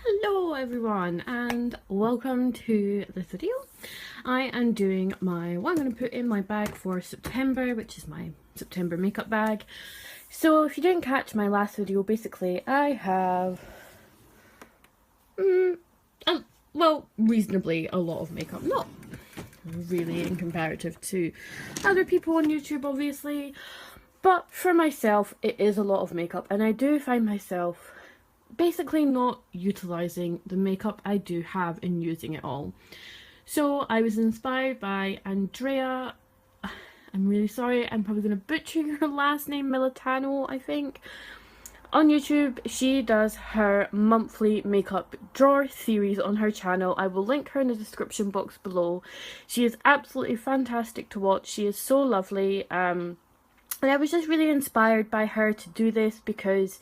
Hello everyone and welcome to this video. I am doing what I'm going to put in my bag for September, which is my September makeup bag. So if you didn't catch my last video, basically I have reasonably a lot of makeup. Not really in comparative to other people on YouTube obviously, but for myself it is a lot of makeup, and I do find myself basically not utilising the makeup I do have and using it all. So I was inspired by Andrea. I'm really sorry, I'm probably going to butcher your last name, Militano, I think. On YouTube, she does her monthly makeup drawer series on her channel. I will link her in the description box below. She is absolutely fantastic to watch. She is so lovely. And I was just really inspired by her to do this because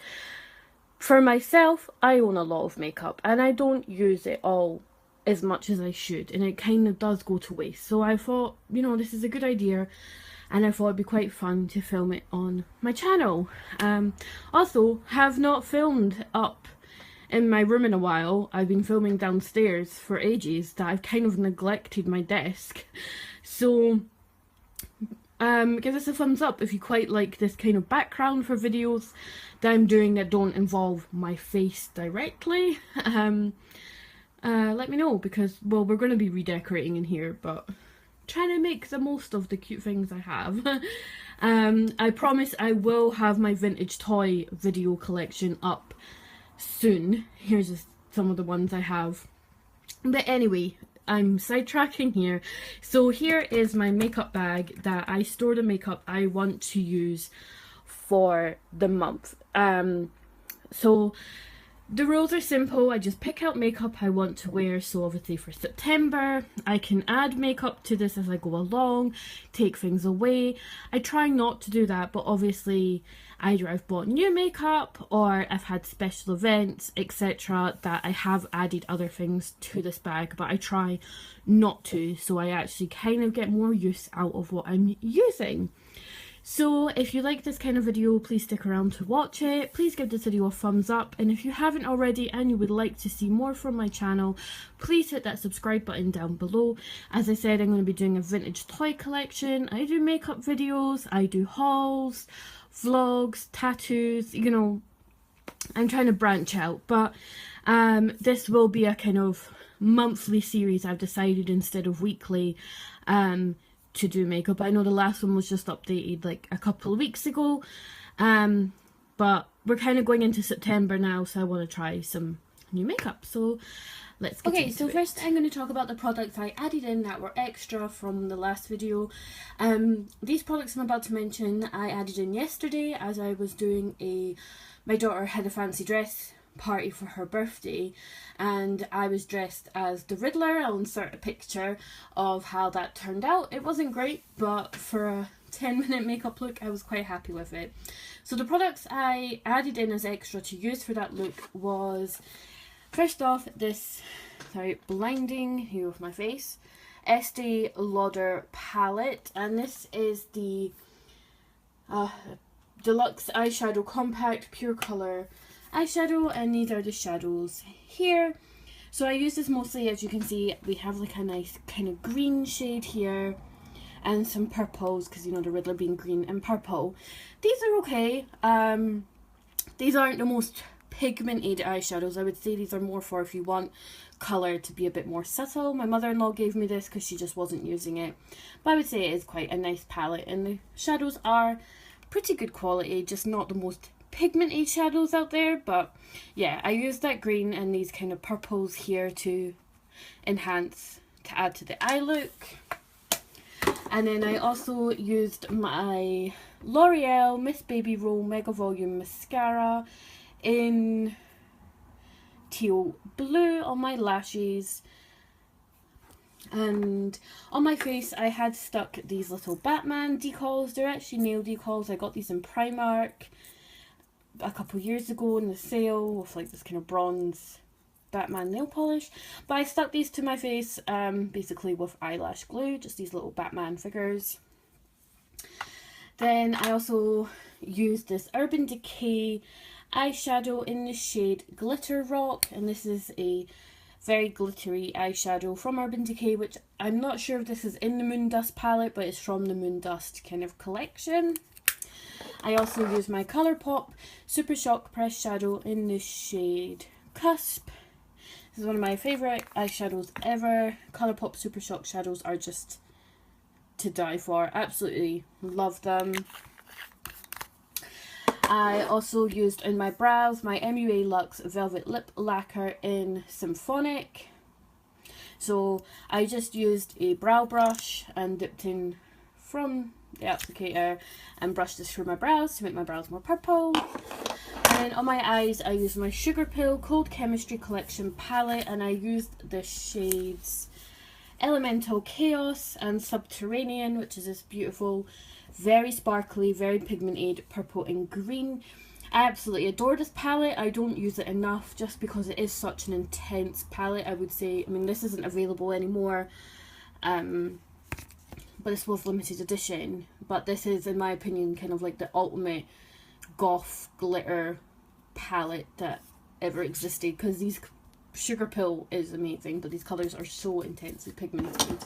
for myself, I own a lot of makeup and I don't use it all as much as I should, and it kind of does go to waste. So I thought, you know, this is a good idea, and I thought it'd be quite fun to film it on my channel. Also, have not filmed up in my room in a while. I've been filming downstairs for ages that I've kind of neglected my desk. So give us a thumbs up if you quite like this kind of background for videos that I'm doing that don't involve my face directly. Let me know, because, well, we're going to be redecorating in here, but trying to make the most of the cute things I have. I promise I will have my vintage toy video collection up soon. Here's just some of the ones I have. But anyway, I'm sidetracking here. So here is my makeup bag that I store the makeup I want to use for the month. So the rules are simple. I just pick out makeup I want to wear. So obviously for September, I can add makeup to this as I go along, take things away. I try not to do that, but obviously either I've bought new makeup or I've had special events, etc., that I have added other things to this bag, but I try not to, so I actually kind of get more use out of what I'm using. So if you like this kind of video, please stick around to watch it. Please give this video a thumbs up, and if you haven't already and you would like to see more from my channel, please hit that subscribe button down below. As I said, I'm going to be doing a vintage toy collection. I do makeup videos, I do hauls, vlogs, tattoos, you know, I'm trying to branch out, but this will be a kind of monthly series I've decided instead of weekly to do makeup. I know the last one was just updated like a couple of weeks ago, but we're kind of going into September now, so I want to try some new makeup, so let's get into it. So first I'm going to talk about the products I added in that were extra from the last video. These products I'm about to mention I added in yesterday as I was doing my daughter had a fancy dress party for her birthday, and I was dressed as the Riddler. I'll insert a picture of how that turned out. It wasn't great, but for a 10-minute makeup look I was quite happy with it. So the products I added in as extra to use for that look was, first off, this, sorry, blinding here with my face, Estee Lauder palette, and this is the Deluxe Eyeshadow Compact Pure Colour eyeshadow, and these are the shadows here. So I use this mostly, as you can see, we have like a nice kind of green shade here and some purples, because you know the Riddler being green and purple. These are okay. These aren't the most pigmented eyeshadows. I would say these are more for if you want colour to be a bit more subtle. My mother-in-law gave me this because she just wasn't using it, but I would say it is quite a nice palette, and the shadows are pretty good quality, just not the most pigmented shadows out there. But yeah, I used that green and these kind of purples here to enhance, to add to the eye look. And then I also used my L'Oreal Miss Baby Roll Mega Volume Mascara in teal blue on my lashes, and on my face I had stuck these little Batman decals. They're actually nail decals. I got these in Primark a couple years ago in the sale with like this kind of bronze Batman nail polish, but I stuck these to my face basically with eyelash glue, just these little Batman figures. Then I also used this Urban Decay eyeshadow in the shade Glitter Rock, and this is a very glittery eyeshadow from Urban Decay, which I'm not sure if this is in the Moon Dust palette, but it's from the Moon Dust kind of collection. I also use my Colourpop Super Shock Pressed Shadow in the shade Cusp. This is one of my favourite eyeshadows ever. Colourpop Super Shock shadows are just to die for. Absolutely love them. I also used in my brows my MUA Luxe Velvet Lip Lacquer in Symphonic. So I just used a brow brush and dipped in from the applicator and brushed this through my brows to make my brows more purple. And then on my eyes I used my SugarPill Cold Chemistry Collection palette, and I used the shades Elemental Chaos and Subterranean, which is this beautiful, very sparkly, very pigmented purple and green. I absolutely adore this palette. I don't use it enough just because it is such an intense palette, I would say. I mean, this isn't available anymore, but this was limited edition. But this is, in my opinion, kind of like the ultimate goth glitter palette that ever existed, because these SugarPill is amazing, but these colours are so intensely pigmented.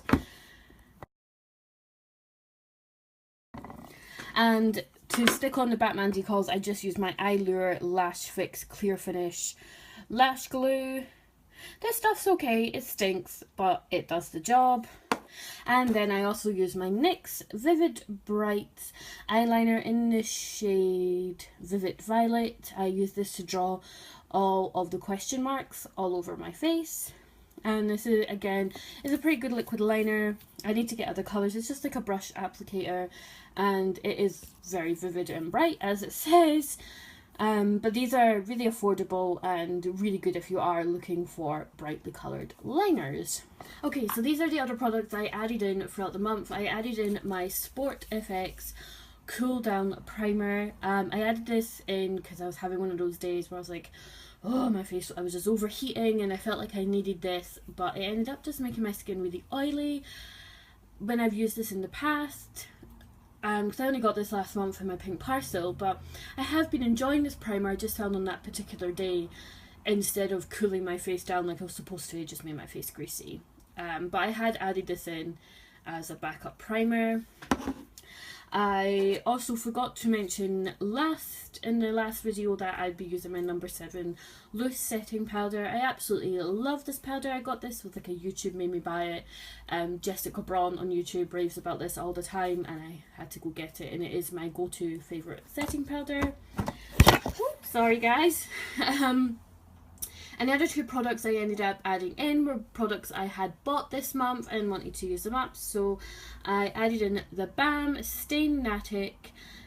And to stick on the Batman decals, I just used my Eyelure Lash Fix Clear Finish Lash Glue. This stuff's okay, it stinks, but it does the job. And then I also use my NYX Vivid Bright eyeliner in the shade Vivid Violet. I use this to draw all of the question marks all over my face. And this is, again, is a pretty good liquid liner. I need to get other colours. It's just like a brush applicator, and it is very vivid and bright, as it says. But these are really affordable and really good if you are looking for brightly coloured liners. Okay, so these are the other products I added in throughout the month. I added in my Sport FX Cool Down Primer. I added this in because I was having one of those days where I was like, oh, my face, I was just overheating and I felt like I needed this, but it ended up just making my skin really oily when I've used this in the past. Because I only got this last month in my pink parcel, but I have been enjoying this primer. I just found on that particular day, instead of cooling my face down like I was supposed to, it just made my face greasy. But I had added this in as a backup primer. I also forgot to mention in the last video that I'd be using my number 7 loose setting powder. I absolutely love this powder. I got this with like a YouTube made me buy it. Jessica Braun on YouTube raves about this all the time, and I had to go get it, and it is my go-to favourite setting powder. Oops, sorry guys. And the other two products I ended up adding in were products I had bought this month and wanted to use them up. So I added in the BAM Stain Natic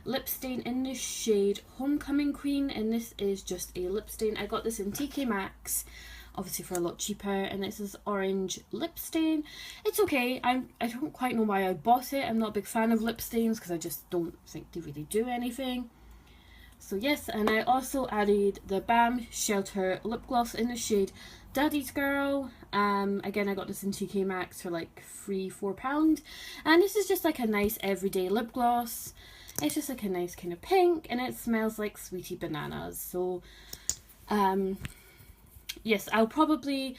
lip stain in the shade Homecoming Queen, and this is just a lip stain. I got this in TK Maxx, obviously for a lot cheaper, and this is orange lip stain. It's okay. I don't quite know why I bought it. I'm not a big fan of lip stains because I just don't think they really do anything. So yes, and I also added the BAM Shelter lip gloss in the shade Daddy's Girl. Again, I got this in TK Maxx for like £3–4, and this is just like a nice everyday lip gloss. It's just like a nice kind of pink, and it smells like sweetie bananas. So yes, I'll probably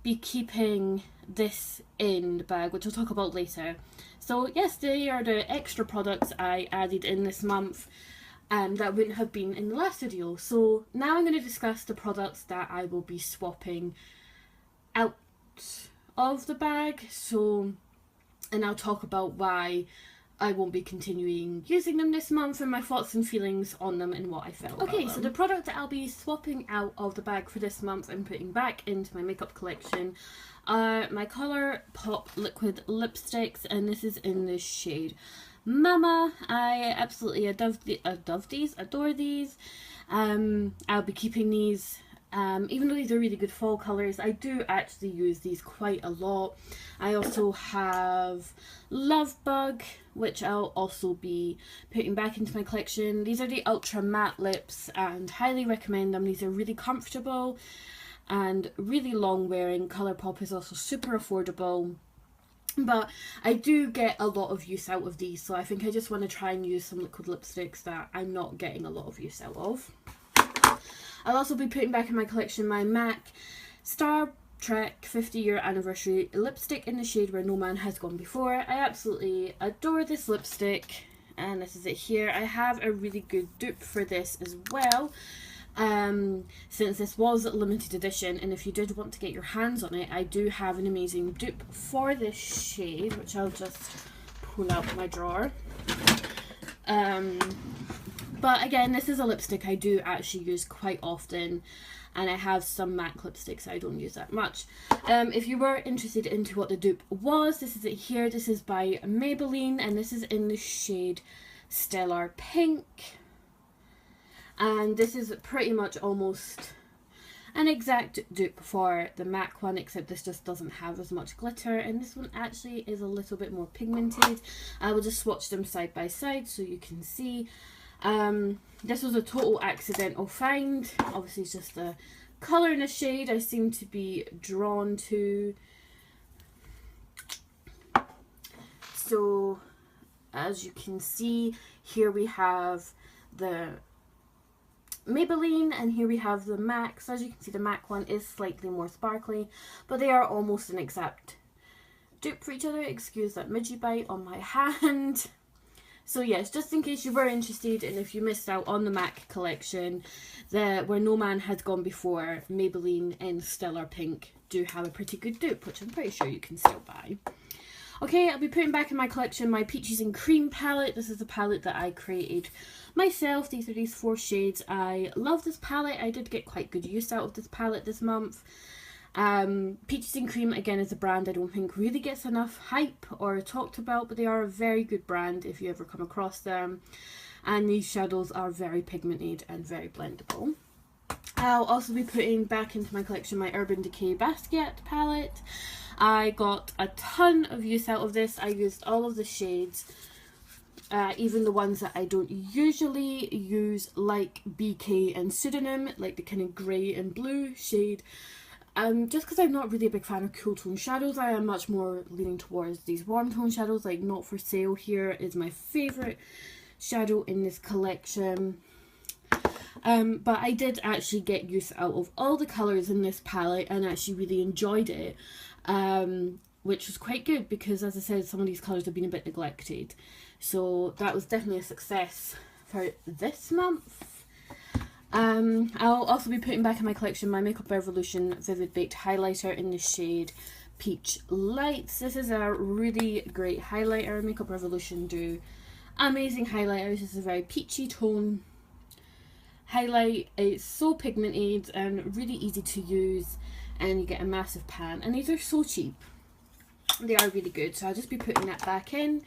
be keeping this in the bag, which I'll talk about later. So yes, they are the extra products I added in this month. That wouldn't have been in the last video. So now I'm going to discuss the products that I will be swapping out of the bag. And I'll talk about why I won't be continuing using them this month and my thoughts and feelings on them and what I felt about them. Okay, so the product that I'll be swapping out of the bag for this month and putting back into my makeup collection are my Colourpop liquid lipsticks, and this is in the shade Mama. I absolutely adore these. I'll be keeping these. Even though these are really good fall colours, I do actually use these quite a lot. I also have Love Bug, which I'll also be putting back into my collection. These are the ultra matte lips and highly recommend them. These are really comfortable and really long wearing. Colourpop is also super affordable. But I do get a lot of use out of these, so I think I just want to try and use some liquid lipsticks that I'm not getting a lot of use out of. I'll also be putting back in my collection my MAC Star Trek 50-year anniversary lipstick in the shade Where No Man Has Gone Before. I absolutely adore this lipstick, and this is it here. I have a really good dupe for this as well, since this was a limited edition, and if you did want to get your hands on it, I do have an amazing dupe for this shade, which I'll just pull out my drawer. But again, this is a lipstick I do actually use quite often, and I have some MAC lipsticks I don't use that much. If you were interested into what the dupe was, this is it here. This is by Maybelline, and this is in the shade Stellar Pink. And this is pretty much almost an exact dupe for the MAC one, except this just doesn't have as much glitter, and this one actually is a little bit more pigmented. I will just swatch them side by side so you can see. This was a total accidental find. Obviously it's just the colour and the shade I seem to be drawn to. So as you can see, here we have the Maybelline and here we have the MAC. So as you can see, the MAC one is slightly more sparkly, but they are almost an exact dupe for each other. Excuse that midgie bite on my hand. So yes, just in case you were interested, and if you missed out on the MAC collection, Where No Man Has Gone Before, Maybelline and Stellar Pink do have a pretty good dupe, which I'm pretty sure you can still buy. Okay, I'll be putting back in my collection my Peaches and Cream palette. This is a palette that I created myself. These are these 4 shades. I love this palette. I did get quite good use out of this palette this month. Peaches and Cream, again, is a brand I don't think really gets enough hype or talked about, but they are a very good brand if you ever come across them. And these shadows are very pigmented and very blendable. I'll also be putting back into my collection my Urban Decay Basqiat palette. I got a ton of use out of this. I used all of the shades, even the ones that I don't usually use, like BK and Pseudonym, like the kind of grey and blue shade. Just because I'm not really a big fan of cool tone shadows, I am much more leaning towards these warm tone shadows, like Not For Sale here is my favourite shadow in this collection. But I did actually get use out of all the colours in this palette and actually really enjoyed it, which was quite good because, as I said, some of these colours have been a bit neglected. So that was definitely a success for this month. I'll also be putting back in my collection my Makeup Revolution Vivid Baked Highlighter in the shade Peach Lights. This is a really great highlighter. Makeup Revolution do amazing highlighters. This is a very peachy tone highlight. It's so pigmented and really easy to use, and you get a massive pan, and these are so cheap. They are really good, so I'll just be putting that back in.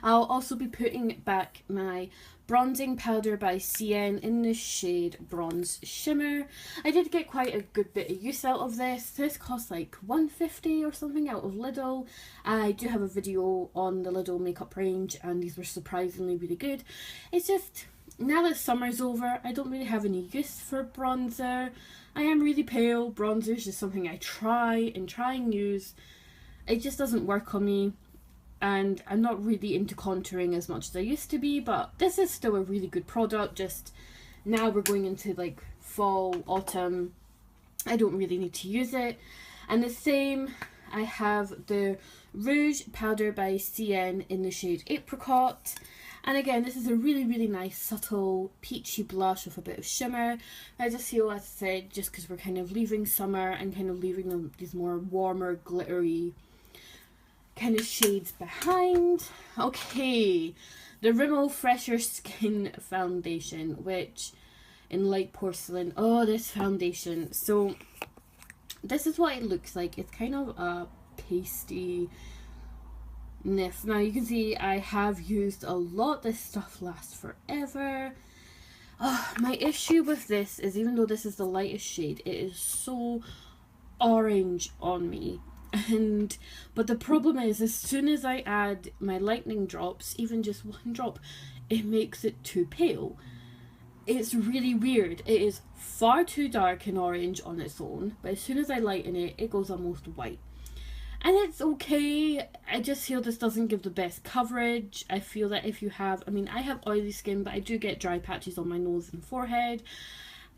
I'll also be putting back my bronzing powder by CN in the shade Bronze Shimmer. I did get quite a good bit of use out of this. This costs like $1.50 or something out of Lidl. I do have a video on the Lidl makeup range, and these were surprisingly really good. It's just, now that summer's over, I don't really have any use for bronzer. I am really pale. Bronzer is just something I try and use. It just doesn't work on me, and I'm not really into contouring as much as I used to be, but this is still a really good product. Just now we're going into like fall, autumn, I don't really need to use it. And the same, I have the Rouge Powder by CN in the shade Apricot. And again, this is a really, really nice, subtle, peachy blush with a bit of shimmer. I just feel, as I said, just because we're kind of leaving summer and kind of leaving these more warmer, glittery kind of shades behind. Okay, the Rimmel Fresher Skin Foundation, which in Light Porcelain. Oh, this foundation. So this is what it looks like. It's kind of a pasty ness. Now you can see I have used a lot. This stuff lasts forever. My issue with this is, even though this is the lightest shade, it is so orange on me. But the problem is, as soon as I add my lightning drops, even just one drop, it makes it too pale. It's really weird. It is far too dark and orange on its own, but as soon as I lighten it, it goes almost white. And it's okay. I just feel this doesn't give the best coverage. I feel that if you have, I mean, I have oily skin, but I do get dry patches on my nose and forehead.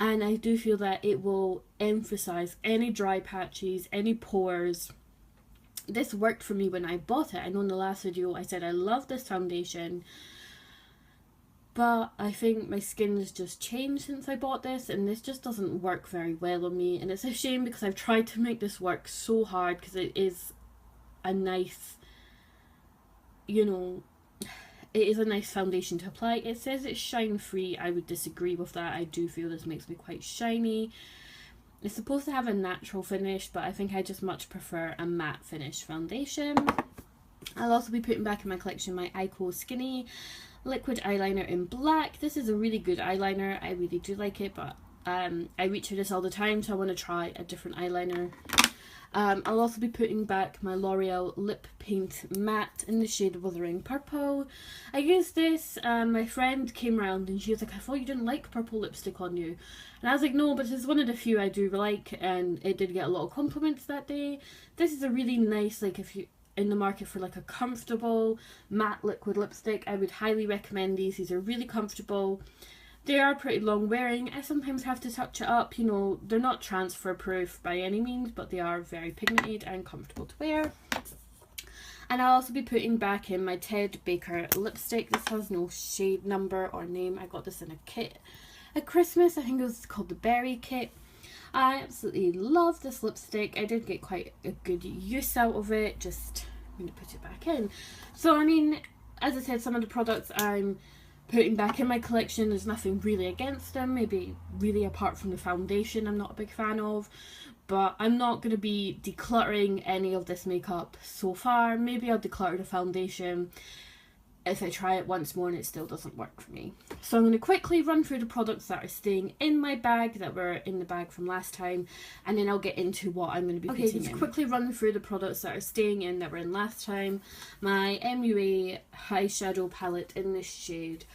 and I do feel that it will emphasize any dry patches, any pores. This worked for me when I bought it. I know in the last video I said I love this foundation, but I think my skin has just changed since I bought this, and this just doesn't work very well on me, and it's a shame because I've tried to make this work so hard because it is a nice, you know, it is a nice foundation to apply. It says it's shine free. I would disagree with that. I do feel this makes me quite shiny. It's supposed to have a natural finish, but I think I just much prefer a matte finish foundation. I'll also be putting back in my collection my eyeko Skinny liquid eyeliner in black. This is a really good eyeliner. I really do like it, but I reach for this all the time, so I want to try a different eyeliner. I'll also be putting back my L'Oreal Lip Paint Matte in the shade Wuthering Purple. I used this, my friend came around and she was like, I thought you didn't like purple lipstick on you. And I was like, no, but it's one of the few I do like, and it did get a lot of compliments that day. This is a really nice, like, if you in the market for like a comfortable matte liquid lipstick, I would highly recommend these. These are really comfortable. They are pretty long wearing. I sometimes have to touch it up, you know, they're not transfer proof by any means, but they are very pigmented and comfortable to wear. And I'll also be putting back in my Ted Baker lipstick. This has no shade number or name. I got this in a kit at Christmas. I think it was called the Berry Kit. I absolutely love this lipstick. I did get quite a good use out of it. Just I'm going to put it back in. So, I mean, as I said, some of the products I'm putting back in my collection, there's nothing really against them. Maybe really apart from the foundation I'm not a big fan of. But I'm not going to be decluttering any of this makeup so far. Maybe I'll declutter the foundation if I try it once more and it still doesn't work for me. So I'm going to quickly run through the products that are staying in my bag, that were in the bag from last time, and then I'll get into what I'm going to be putting in. Okay, just quickly run through the products that are staying in that were in last time. My MUA eyeshadow palette in this shade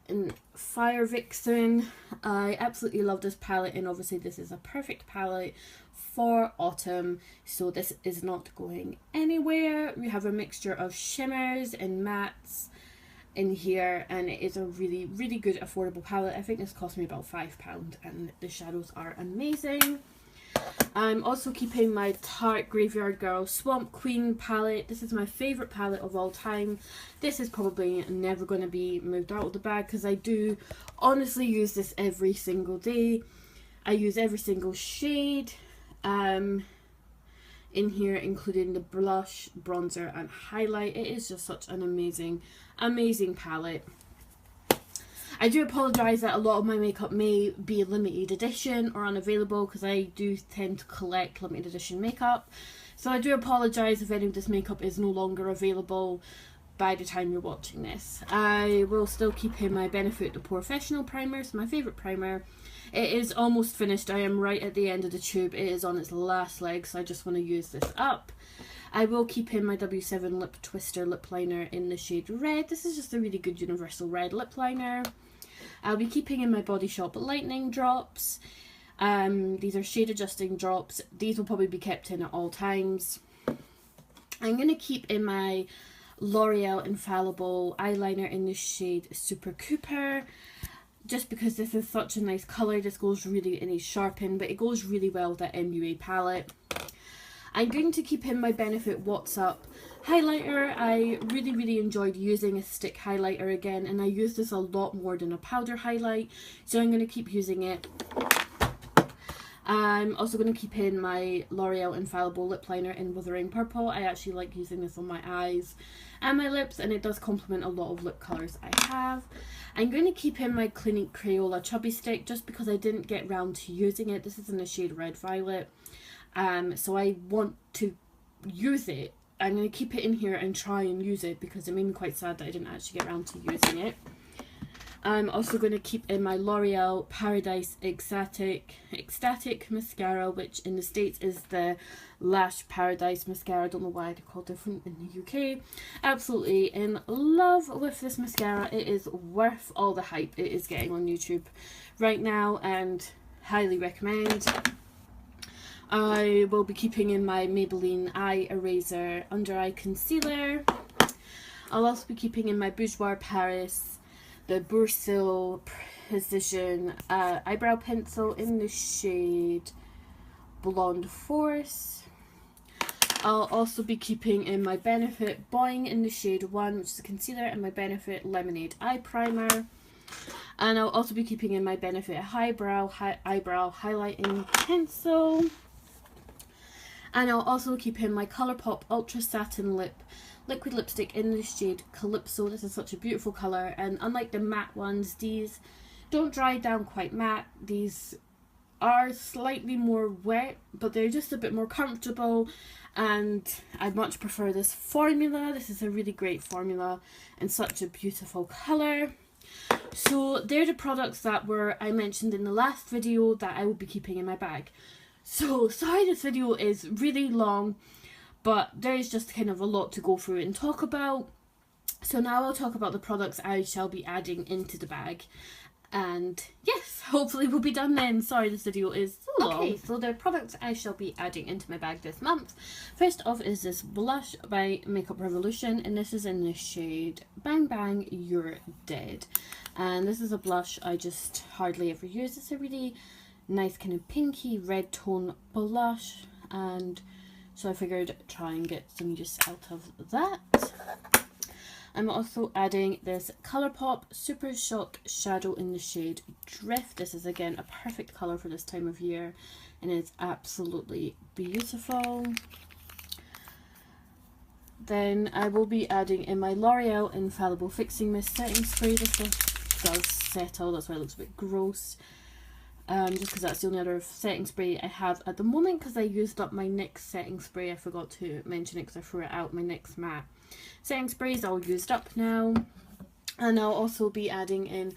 in Fire Vixen. I absolutely love this palette, and obviously this is a perfect palette for autumn, so this is not going anywhere. We have a mixture of shimmers and mattes in here, and it is a really good affordable palette. I think this cost me about £5, and the shadows are amazing. I'm also keeping my Tarte Graveyardgirl Swamp Queen palette. This is my favourite palette of all time. This is probably never going to be moved out of the bag because I do honestly use this every single day. I use every single shade in here, including the blush, bronzer and highlight. It is just such an amazing palette. I do apologise that a lot of my makeup may be limited edition or unavailable because I do tend to collect limited edition makeup. So I do apologise if any of this makeup is no longer available by the time you're watching this. I will still keep in my Benefit the Professional primer. It's my favourite primer. It is almost finished. I am right at the end of the tube. It is on its last leg, so I just want to use this up. I will keep in my W7 Lip Twister lip liner in the shade Red. This is just a really good universal red lip liner. I'll be keeping in my Body Shop Lightning drops. These are shade adjusting drops. These will probably be kept in at all times. I'm going to keep in my L'Oreal Infallible eyeliner in the shade Super Cooper, just because this is such a nice colour. This goes really, it needs sharpen, but it goes really well with that MUA palette. I'm going to keep in my Benefit What's Up highlighter. I really enjoyed using a stick highlighter again, and I use this a lot more than a powder highlight, so I'm going to keep using it. I'm also going to keep in my L'Oreal Infallible lip liner in Wuthering Purple. I actually like using this on my eyes and my lips, and it does complement a lot of lip colours I have. I'm going to keep in my Clinique Crayola Chubby Stick just because I didn't get round to using it. This is in the shade Red Violet, so I want to use it. I'm going to keep it in here and try and use it because it made me quite sad that I didn't actually get around to using it. I'm also going to keep in my L'Oreal Paradise Ecstatic Mascara, which in the States is the Lash Paradise Mascara. I don't know why they're called different in the UK. Absolutely in love with this mascara. It is worth all the hype it is getting on YouTube right now, and highly recommend. I will be keeping in my Maybelline Eye Eraser Under Eye Concealer. I'll also be keeping in my Boudoir Paris the Boursil Precision eyebrow pencil in the shade Blonde Force. I'll also be keeping in my Benefit Boing in the shade 1, which is a concealer, and my Benefit Lemonade Eye Primer. And I'll also be keeping in my Benefit eyebrow highlighting pencil. And I'll also keep in my Colourpop Ultra Satin liquid lipstick in the shade Calypso. This is such a beautiful colour, and unlike the matte ones, these don't dry down quite matte. These are slightly more wet, but they're just a bit more comfortable, and I much prefer this formula. This is a really great formula and such a beautiful colour. So they're the products that I mentioned in the last video that I will be keeping in my bag. So sorry this video is really long, but there is just kind of a lot to go through and talk about. So now I'll talk about the products I shall be adding into the bag. And yes, hopefully we'll be done then. Sorry this video is so long. Okay, so the products I shall be adding into my bag this month. First off is this blush by Makeup Revolution, and this is in the shade Bang Bang You're Dead. And this is a blush I just hardly ever use. It's a really nice kind of pinky red tone blush, and so I figured try and get some use out of that. I'm also adding this Colourpop Super Shock Shadow in the shade Drift. This is again a perfect colour for this time of year, and it's absolutely beautiful. Then I will be adding in my L'Oreal Infallible Fixing Mist Setting Spray. This does settle, that's why it looks a bit gross. Just because that's the only other setting spray I have at the moment, because I used up my NYX setting spray. I forgot to mention it because I threw it out. My NYX matte setting spray is all used up now. And I'll also be adding in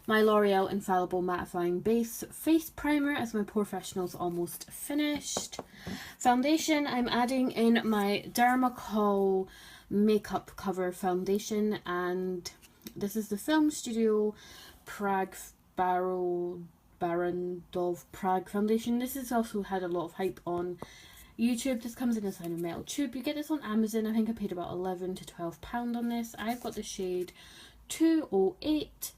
my L'Oreal Infallible Mattifying Base Face Primer, as my Professional's almost finished. Foundation, I'm adding in my Dermacol Makeup Cover Foundation, and this is the Film Studio Prague Baron Dove Prague foundation. This has also had a lot of hype on YouTube. This comes in a kind of metal tube. You get this on Amazon. I think I paid about £11 to £12 on this. I've got the shade 208,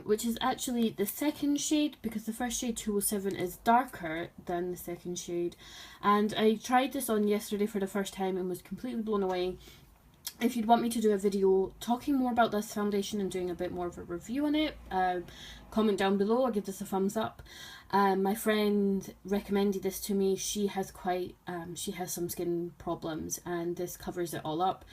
which is actually the second shade, because the first shade 207 is darker than the second shade. And I tried this on yesterday for the first time and was completely blown away. If you'd want me to do a video talking more about this foundation and doing a bit more of a review on it, comment down below. I'll give this a thumbs up. My friend recommended this to me. She has she has some skin problems, and this covers it all up.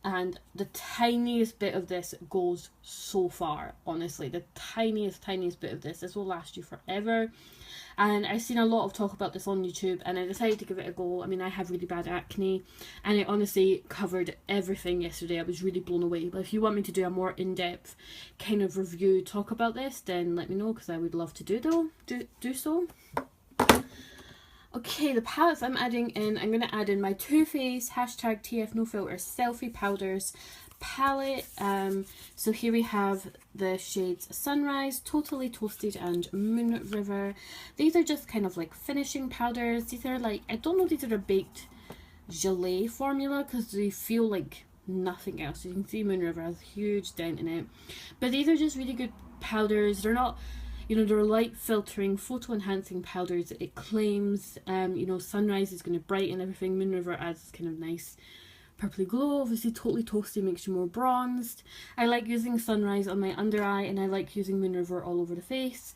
And the tiniest bit of this goes so far, honestly. The tiniest bit of this will last you forever. And I've seen a lot of talk about this on YouTube, and I decided to give it a go. I mean, I have really bad acne, and it honestly covered everything yesterday. I was really blown away. But if you want me to do a more in-depth kind of review, talk about this, then let me know, because I would love to do so. Okay, the palettes I'm adding in, I'm going to add in my Too Faced #TFNoFilter Selfie Powders palette. So here we have the shades Sunrise, Totally Toasted, and Moon River. These are just kind of like finishing powders. These are like, I don't know, these are a baked gelée formula, because they feel like nothing else. You can see Moon River has a huge dent in it, but these are just really good powders. They're not, you know, they're light filtering, photo enhancing powders. It claims, you know, Sunrise is going to brighten everything. Moon River adds kind of nice purpley glow. Obviously Totally Toasty makes you more bronzed. I like using Sunrise on my under eye, and I like using Moon River all over the face.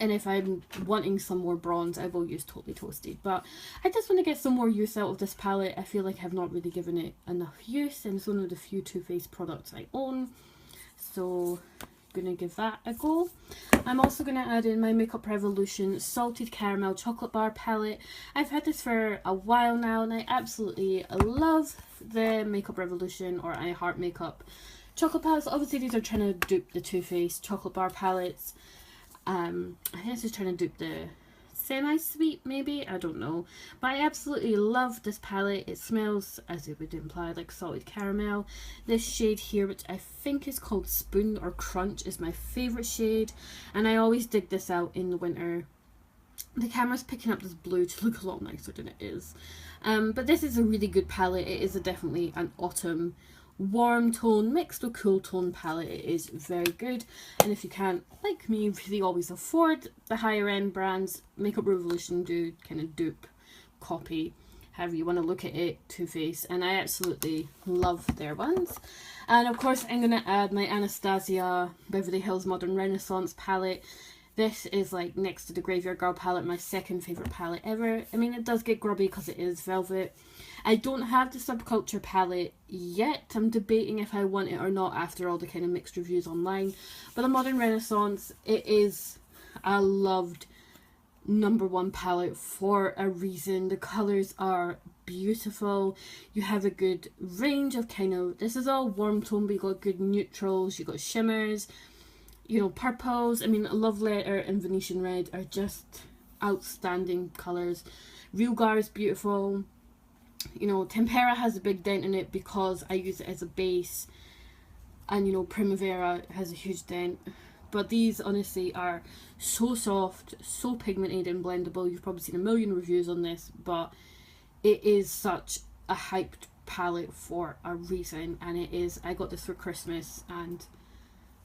And if I'm wanting some more bronze, I will use Totally Toasted. But I just want to get some more use out of this palette. I feel like I've not really given it enough use, and it's one of the few Too Faced products I own. So I'm going to give that a go. I'm also going to add in my Makeup Revolution Salted Caramel Chocolate Bar palette. I've had this for a while now, and I absolutely love the Makeup Revolution or I Heart Makeup chocolate palettes. Obviously these are trying to dupe the Too Faced chocolate bar palettes. I think this is trying to dupe the semi-sweet, maybe, I don't know, but I absolutely love this palette. It smells, as it would imply, like salted caramel. This shade here, which I think is called Spoon or Crunch, is my favourite shade, and I always dig this out in the winter. The camera's picking up this blue to look a lot nicer than it is, but this is a really good palette. It is definitely an autumn warm tone mixed with cool tone palette. It is very good, and if you can't, like me, really always afford the higher end brands, Makeup Revolution do kind of dupe, copy, however you want to look at it, Too Faced, and I absolutely love their ones. And of course I'm going to add my Anastasia Beverly Hills Modern Renaissance palette. This is like, next to the Graveyardgirl palette, my second favourite palette ever. I mean, it does get grubby because it is velvet. I don't have the Subculture palette yet. I'm debating if I want it or not after all the kind of mixed reviews online. But the Modern Renaissance, it is a loved #1 palette for a reason. The colours are beautiful. You have a good range of kind of, this is all warm tone, but you got good neutrals, you got shimmers, you know, purples. I mean, Love Letter and Venetian Red are just outstanding colours. Real Gar is beautiful. You know, Tempera has a big dent in it because I use it as a base, and you know, Primavera has a huge dent. But these honestly are so soft, so pigmented and blendable. You've probably seen a million reviews on this, but it is such a hyped palette for a reason, and it is, I got this for Christmas, and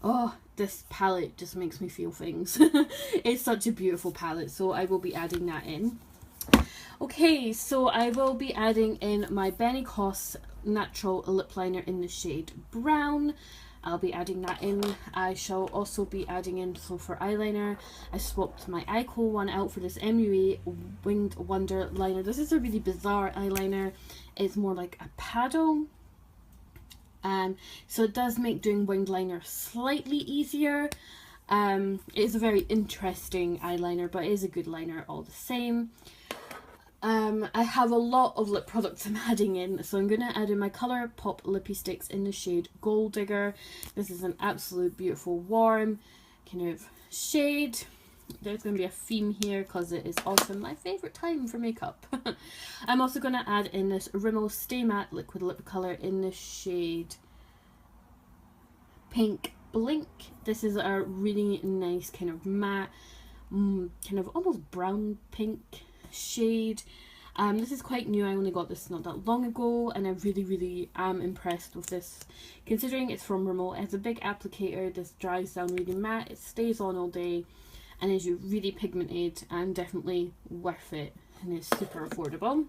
oh, this palette just makes me feel things. It's such a beautiful palette, so I will be adding that in. Okay, so I will be adding in my Benny Koss Natural Lip Liner in the shade Brown. I'll be adding that in. I shall also be adding in, so for eyeliner, I swapped my eyeko one out for this MUA Winged Wonder liner. This is a really bizarre eyeliner. It's more like a paddle. So it does make doing winged liner slightly easier. It is a very interesting eyeliner, but it is a good liner all the same. I have a lot of lip products I'm adding in, so I'm going to add in my ColourPop Lippie Sticks in the shade Gold Digger. This is an absolute beautiful warm kind of shade. There's going to be a theme here because it is often my favourite time for makeup. I'm also going to add in this Rimmel Stay Matte Liquid Lip Colour in the shade Pink Blink. This is a really nice kind of matte, kind of almost brown pink shade. This is quite new. I only got this not that long ago, and I really am impressed with this, considering it's from Rimmel. It has a big applicator. This dries down really matte, it stays on all day, and is really pigmented and definitely worth it, and is super affordable.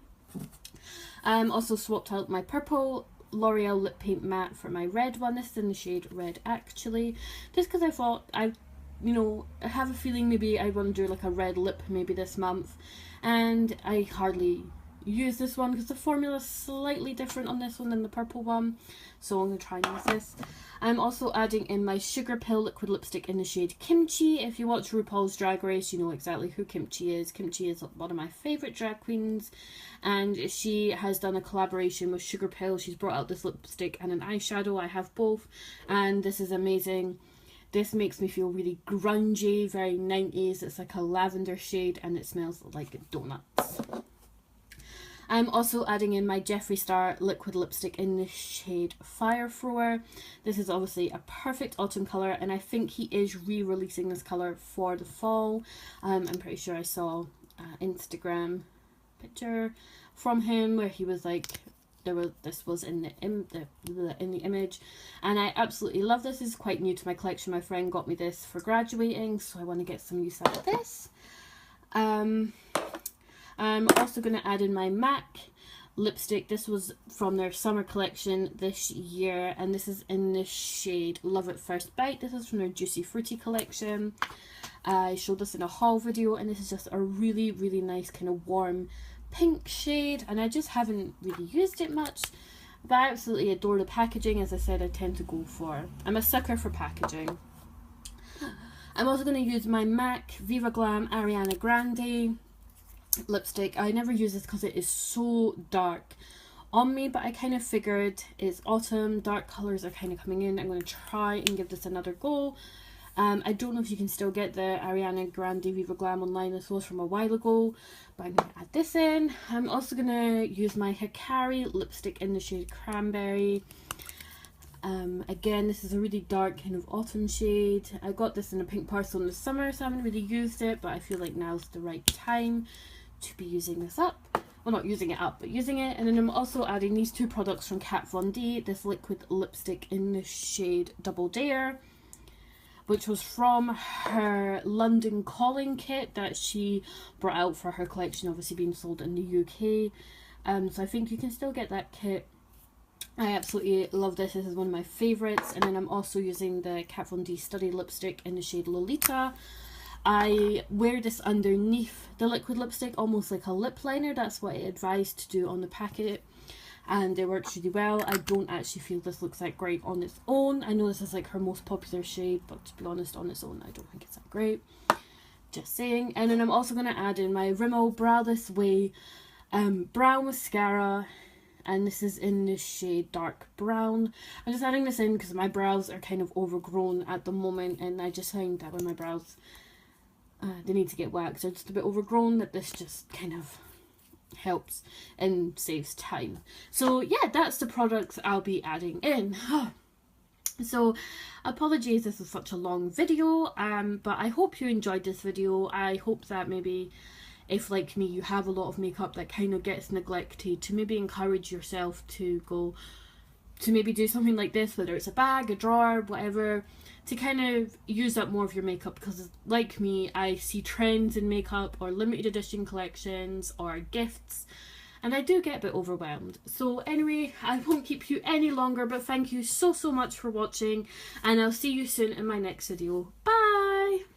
Also swapped out my purple L'Oreal lip paint matte for my red one. This is in the shade Red Actually, just because I thought I have a feeling maybe I want to do like a red lip maybe this month, and I hardly use this one because the formula is slightly different on this one than the purple one, so I'm going to try and use this. I'm also adding in my SugarPill liquid lipstick in the shade Kimchi. If you watch RuPaul's Drag Race, you know exactly who Kimchi is. Kimchi is one of my favourite drag queens, and she has done a collaboration with SugarPill. She's brought out this lipstick and an eyeshadow. I have both, and this is amazing. This makes me feel really grungy, very 90s. It's like a lavender shade and it smells like donuts. I'm also adding in my Jeffree Star liquid lipstick in the shade Fire Thrower. This is obviously a perfect autumn colour, and I think he is re-releasing this colour for the fall. I'm pretty sure I saw an Instagram picture from him where he was like, this was in the image, and I absolutely love this. This is quite new to my collection. My friend got me this for graduating, so I want to get some use out of this. I'm also going to add in my MAC lipstick. This was from their summer collection this year, and this is in the shade Love at First Bite. This is from their Juicy Fruity collection. I showed this in a haul video, and this is just a really nice kind of warm pink shade, and I just haven't really used it much, but I absolutely adore the packaging. As I said, I'm a sucker for packaging. I'm also going to use my MAC Viva Glam Ariana Grande lipstick. I never use this because it is so dark on me, but I kind of figured it's autumn, dark colours are kind of coming in. I'm going to try and give this another go. I don't know if you can still get the Ariana Grande Viva Glam online. This was from a while ago, but I'm going to add this in. I'm also going to use my Hikari lipstick in the shade Cranberry. Again, this is a really dark kind of autumn shade. I got this in a pink parcel in the summer, so I haven't really used it, but I feel like now's the right time to be using this up. well, not using it up, but using it. And then I'm also adding these two products from Kat Von D, this liquid lipstick in the shade Double Dare, which was from her London Calling kit that she brought out for her collection, obviously being sold in the UK. So I think you can still get that kit. I absolutely love this. This is one of my favourites. And then I'm also using the Kat Von D Study Lipstick in the shade Lolita. I wear this underneath the liquid lipstick, almost like a lip liner. That's what it advised to do on the packet. And it works really well. I don't actually feel this looks that great on its own. I know this is like her most popular shade, but to be honest, on its own, I don't think it's that great. Just saying. And then I'm also going to add in my Rimmel Brow This Way brow mascara. And this is in the shade Dark Brown. I'm just adding this in because my brows are kind of overgrown at the moment. And I just find that when my brows, they need to get waxed, they're just a bit overgrown, that this just kind of helps and saves time. So yeah, that's the products I'll be adding in. So apologies this was such a long video, but I hope you enjoyed this video. I hope that maybe if, like me, you have a lot of makeup that kind of gets neglected, to maybe encourage yourself to go to maybe do something like this, whether it's a bag, a drawer, whatever, to kind of use up more of your makeup. Because like me, I see trends in makeup or limited edition collections or gifts, and I do get a bit overwhelmed. So anyway, I won't keep you any longer, but thank you so much for watching, and I'll see you soon in my next video. Bye!